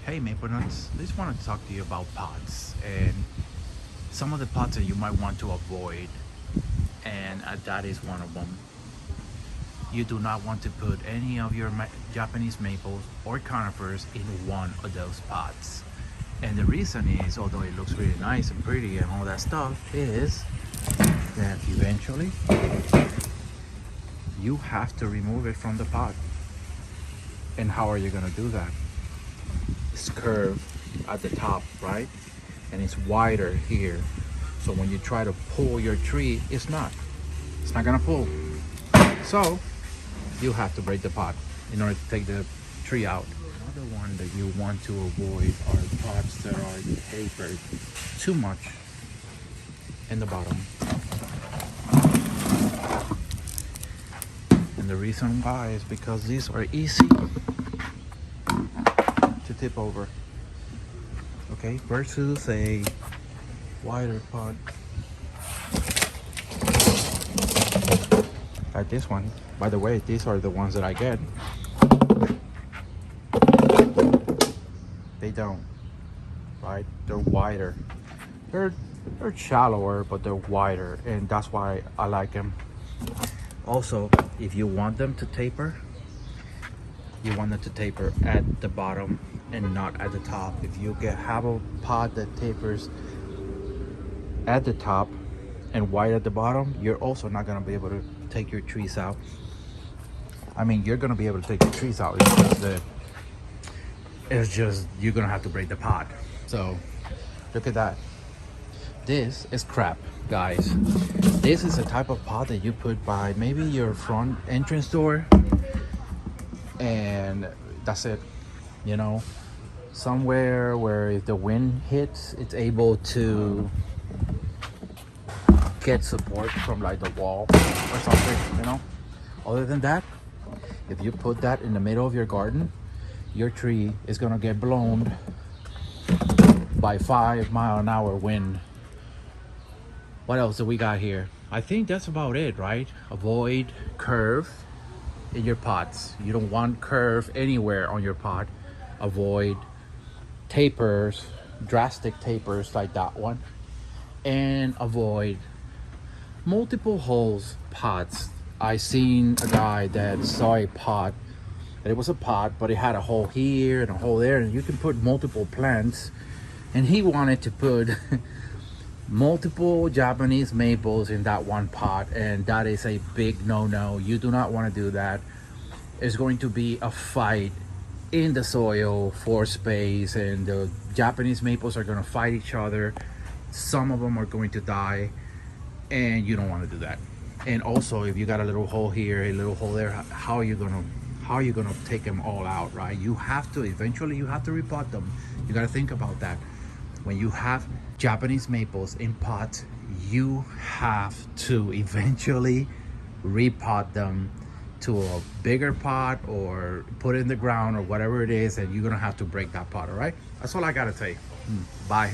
Hey Maple Nuts, I just want to talk to you about pots and some of the pots that you might want to avoid, and that is one of them. You do not want to put any of your Japanese maples or conifers in one of those pots. And the reason is, although it looks really nice and pretty and all that stuff, is that eventually you have to remove it from the pot. And how are you going to do that? It's curved at the top, right? And it's wider here. So when you try to pull your tree, it's not gonna pull. So you have to break the pot in order to take the tree out. Another one that you want to avoid are pots that are tapered too much in the bottom. And the reason why is because these are easy to tip over, okay, versus a wider pot like this one. By the way, these are the ones that I get. They don't, right? They're wider. They're shallower, but they're wider, and that's why I like them. Also, if you want them to taper, you want them to taper at the bottom and not at the top. If you have a pot that tapers at the top and wide at the bottom, you're also not going to be able to take your trees out. I mean, you're going to be able to take the trees out. It's just you're going to have to break the pot. So look at that. This is crap, guys. This is a type of pot that you put by maybe your front entrance door, and that's it. You know, somewhere where if the wind hits, it's able to get support from like the wall or something, you know. Other than that, if you put that in the middle of your garden, your tree is gonna get blown by 5-mile-an-hour wind. What else do we got here? I think that's about it, right? Avoid curve in your pots. You don't want curve anywhere on your pot. Avoid tapers, drastic tapers like that one, and avoid multiple holes pots. I seen a guy that saw a pot, and it was a pot, but it had a hole here and a hole there, and you can put multiple plants. And he wanted to put multiple Japanese maples in that one pot, and that is a big no-no. You do not want to do that. It's going to be a fight in the soil for space, and the Japanese maples are going to fight each other. Some of them are going to die, and you don't want to do that. And also, if you got a little hole here, a little hole there, how are you gonna take them all out, right? You have to eventually repot them. You got to think about that. When you have Japanese maples in pots, you have to eventually repot them to a bigger pot or put it in the ground or whatever it is, and you're gonna have to break that pot. All right, that's all I gotta say. Bye.